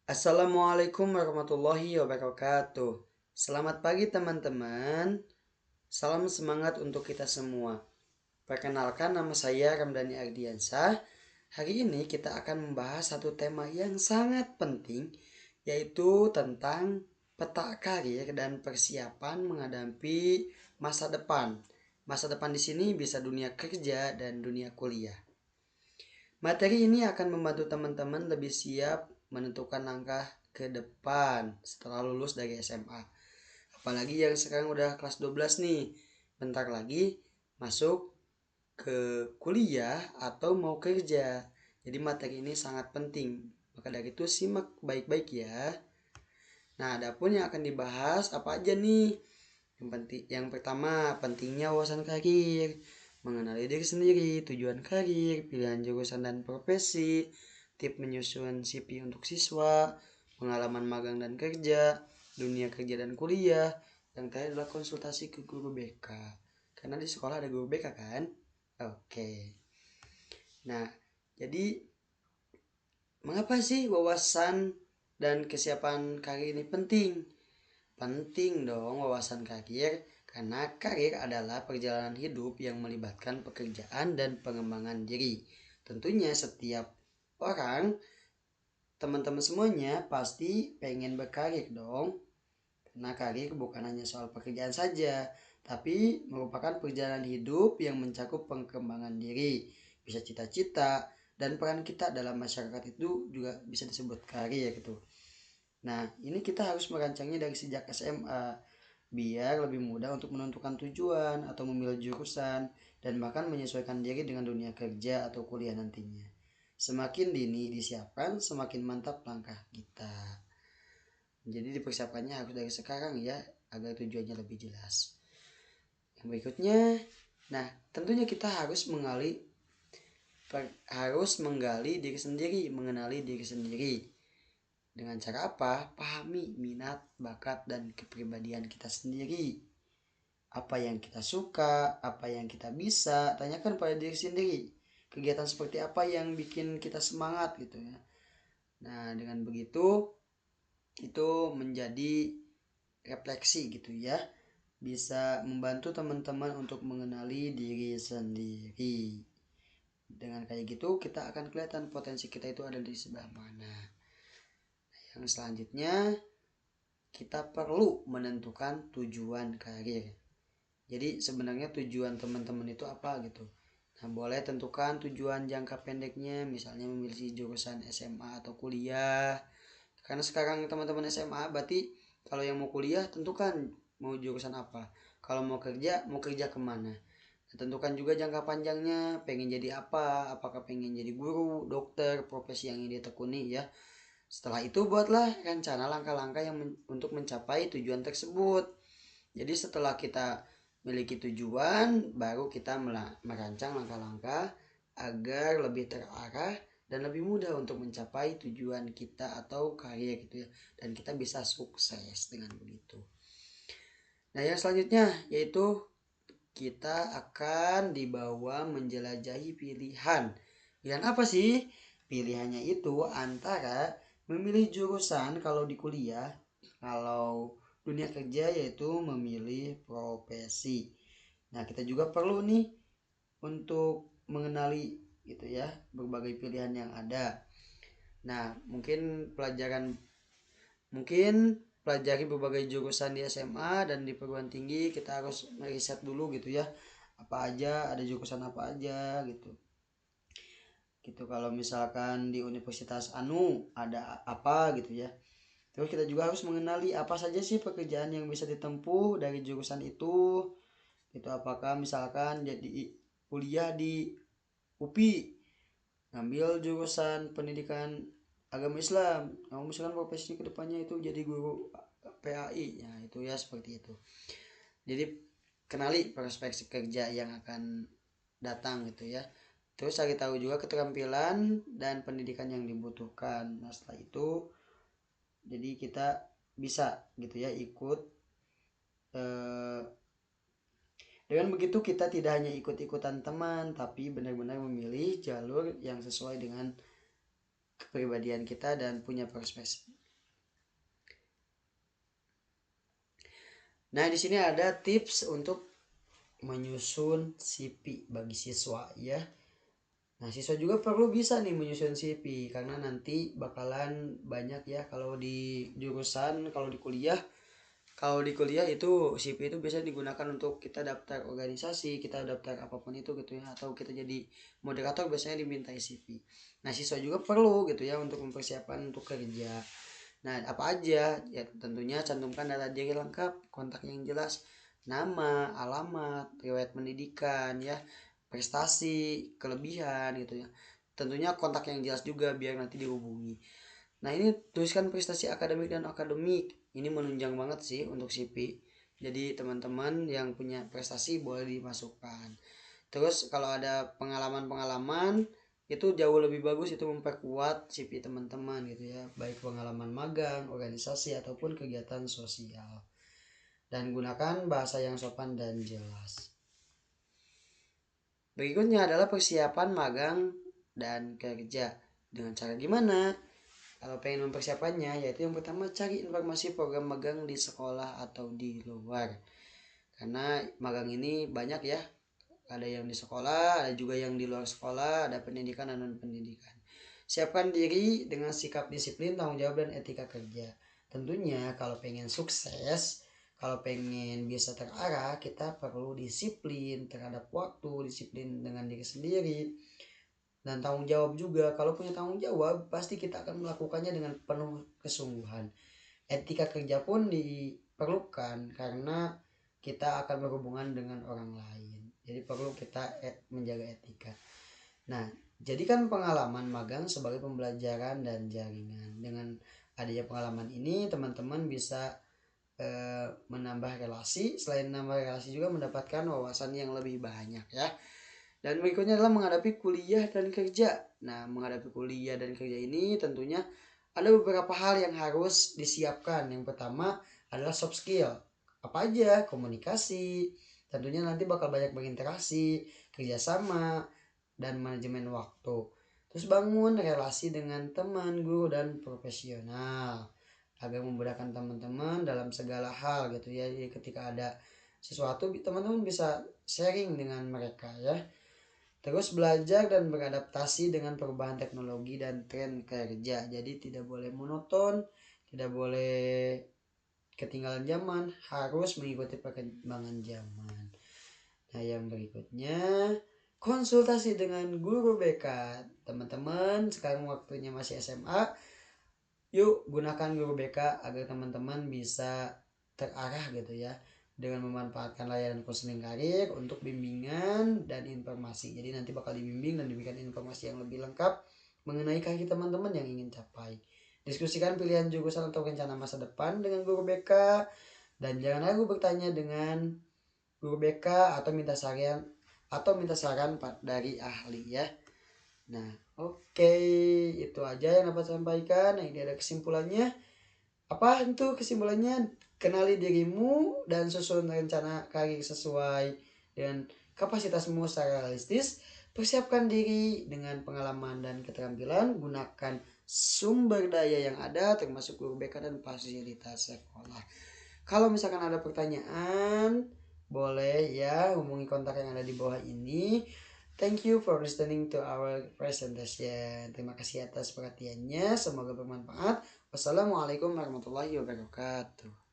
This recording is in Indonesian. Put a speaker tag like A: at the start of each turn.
A: Assalamualaikum warahmatullahi wabarakatuh. Selamat pagi teman-teman. Salam semangat untuk kita semua. Perkenalkan, nama saya Ramdhani Ardiansah. Hari ini kita akan membahas satu tema yang sangat penting, yaitu tentang peta karir dan persiapan menghadapi masa depan. Masa depan di sini bisa dunia kerja dan dunia kuliah. Materi ini akan membantu teman-teman lebih siap menentukan langkah ke depan setelah lulus dari SMA. Apalagi yang sekarang udah kelas 12 nih. Bentar lagi masuk ke kuliah atau mau kerja. Jadi materi ini sangat penting. Maka dari itu simak baik-baik ya. Nah, adapun yang akan dibahas apa aja nih? Yang pertama, pentingnya wawasan karir, mengenali diri sendiri, tujuan karir, pilihan jurusan dan profesi, tip menyusun CV untuk siswa, pengalaman magang dan kerja, dunia kerja dan kuliah. Yang terakhir adalah konsultasi ke guru BK. Karena di sekolah ada guru BK kan? Oke. Nah, jadi mengapa sih wawasan dan kesiapan karir ini penting? Penting dong wawasan karir, karena karir adalah perjalanan hidup yang melibatkan pekerjaan dan pengembangan diri. Tentunya setiap orang, teman-teman semuanya pasti pengen berkarir dong. Karena karir bukan hanya soal pekerjaan saja, tapi merupakan perjalanan hidup yang mencakup pengembangan diri, bisa cita-cita, dan peran kita dalam masyarakat itu juga bisa disebut karir gitu. Nah, ini kita harus merancangnya dari sejak SMA biar lebih mudah untuk menentukan tujuan atau memilih jurusan dan bahkan menyesuaikan diri dengan dunia kerja atau kuliah nantinya. Semakin dini disiapkan, semakin mantap langkah kita. Jadi dipersiapkannya harus dari sekarang ya, agar tujuannya lebih jelas. Yang berikutnya, nah tentunya kita harus menggali diri sendiri, mengenali diri sendiri. Dengan cara apa? Pahami minat, bakat, dan kepribadian kita sendiri. Apa yang kita suka, apa yang kita bisa, tanyakan pada diri sendiri. Kegiatan seperti apa yang bikin kita semangat gitu ya. Nah, dengan begitu itu menjadi refleksi gitu ya. Bisa membantu teman-teman untuk mengenali diri sendiri. Dengan kayak gitu kita akan kelihatan potensi kita itu ada di sebelah mana. Yang selanjutnya, kita perlu menentukan tujuan karir. Jadi sebenarnya tujuan teman-teman itu apa gitu. Nah, boleh tentukan tujuan jangka pendeknya, misalnya memilih jurusan SMA atau kuliah. Karena sekarang teman-teman SMA, berarti kalau yang mau kuliah tentukan mau jurusan apa. Kalau mau kerja kemana. Nah, tentukan juga jangka panjangnya, pengen jadi apa, apakah pengen jadi guru, dokter, profesi yang ingin ditekuni ya. Setelah itu buatlah rencana langkah-langkah yang untuk mencapai tujuan tersebut. Jadi setelah kita memiliki tujuan, baru kita merancang langkah-langkah agar lebih terarah dan lebih mudah untuk mencapai tujuan kita atau karya gitu ya. Dan kita bisa sukses dengan begitu. Nah, yang selanjutnya yaitu kita akan dibawa menjelajahi pilihan. Pilihan apa sih? Pilihannya itu antara memilih jurusan kalau di kuliah, kalau dunia kerja yaitu memilih profesi. Nah, kita juga perlu nih untuk mengenali gitu ya berbagai pilihan yang ada. Nah, mungkin pelajari berbagai jurusan di SMA dan di perguruan tinggi, kita harus riset dulu gitu ya. Apa aja, ada jurusan apa aja gitu. Gitu kalau misalkan di Universitas Anu ada apa gitu ya. Terus kita juga harus mengenali apa saja sih pekerjaan yang bisa ditempuh dari jurusan itu. Itu apakah misalkan jadi kuliah di UPI, ngambil jurusan pendidikan agama Islam, kamu misalkan profesi kedepannya itu jadi guru PAI, ya itu ya seperti itu. Jadi kenali prospek kerja yang akan datang gitu ya. Terus cari tahu juga keterampilan dan pendidikan yang dibutuhkan. Nah setelah itu jadi kita bisa gitu ya ikut eh, dengan begitu kita tidak hanya ikut-ikutan teman tapi benar-benar memilih jalur yang sesuai dengan kepribadian kita dan punya Nah, di sini ada tips untuk menyusun CV bagi siswa ya. Nah, siswa juga perlu bisa nih menyusun CV karena nanti bakalan banyak ya kalau di jurusan, kalau di kuliah itu CV itu biasa digunakan untuk kita daftar organisasi, kita daftar apapun itu gitu ya, atau kita jadi moderator biasanya dimintai CV. Nah, siswa juga perlu gitu ya untuk mempersiapkan untuk kerja. Nah, apa aja? Ya tentunya cantumkan data diri lengkap, kontak yang jelas, nama, alamat, riwayat pendidikan ya, prestasi, kelebihan gitu ya. Tentunya kontak yang jelas juga biar nanti dihubungi. Nah, ini tuliskan prestasi akademik dan akademik. Ini menunjang banget sih untuk CV. Jadi teman-teman yang punya prestasi boleh dimasukkan. Terus kalau ada pengalaman-pengalaman itu jauh lebih bagus, itu memperkuat CV teman-teman gitu ya, baik pengalaman magang, organisasi ataupun kegiatan sosial. Dan gunakan bahasa yang sopan dan jelas. Berikutnya adalah persiapan magang dan kerja. Dengan cara gimana? Kalau pengen mempersiapkannya, yaitu yang pertama cari informasi program magang di sekolah atau di luar. Karena magang ini banyak ya, ada yang di sekolah, ada juga yang di luar sekolah, ada pendidikan dan non pendidikan. Siapkan diri dengan sikap disiplin, tanggung jawab dan etika kerja. Tentunya kalau pengen sukses, kalau pengen bisa terarah, kita perlu disiplin terhadap waktu, disiplin dengan diri sendiri, dan tanggung jawab juga. Kalau punya tanggung jawab, pasti kita akan melakukannya dengan penuh kesungguhan. Etika kerja pun diperlukan karena kita akan berhubungan dengan orang lain. Jadi perlu kita menjaga etika. Nah, jadikan pengalaman magang sebagai pembelajaran dan jaringan. Dengan adanya pengalaman ini, teman-teman bisa menambah relasi. Selain menambah relasi juga mendapatkan wawasan yang lebih banyak ya. Dan berikutnya adalah menghadapi kuliah dan kerja. Nah, menghadapi kuliah dan kerja ini tentunya ada beberapa hal yang harus disiapkan. Yang pertama adalah soft skill. Apa aja? Komunikasi. Tentunya nanti bakal banyak berinteraksi, kerjasama, dan manajemen waktu. Terus bangun relasi dengan teman, guru, dan profesional agar memudahkan teman-teman dalam segala hal gitu ya. Jadi ketika ada sesuatu teman-teman bisa sharing dengan mereka ya. Terus belajar dan beradaptasi dengan perubahan teknologi dan tren kerja. Jadi tidak boleh monoton, tidak boleh ketinggalan zaman, harus mengikuti perkembangan zaman. Nah, yang berikutnya konsultasi dengan guru BK. Teman-teman, sekarang waktunya masih SMA. Yuk gunakan guru BK agar teman-teman bisa terarah gitu ya, dengan memanfaatkan layanan konseling karir untuk bimbingan dan informasi. Jadi nanti bakal dibimbing dan diberikan informasi yang lebih lengkap mengenai karir teman-teman yang ingin capai. Diskusikan pilihan jurusan atau rencana masa depan dengan guru BK, dan jangan ragu bertanya dengan guru BK atau minta saran dari ahli ya. Nah, oke, itu aja yang dapat saya sampaikan. Nah, ini ada kesimpulannya. Apa itu kesimpulannya? Kenali dirimu dan susun rencana karir sesuai dengan kapasitasmu secara realistis. Persiapkan diri dengan pengalaman dan keterampilan. Gunakan sumber daya yang ada termasuk guru BK dan fasilitas sekolah. Kalau misalkan ada pertanyaan, boleh ya hubungi kontak yang ada di bawah ini. Thank you for listening to our presentation. Terima kasih atas perhatiannya. Semoga bermanfaat. Wassalamualaikum warahmatullahi wabarakatuh.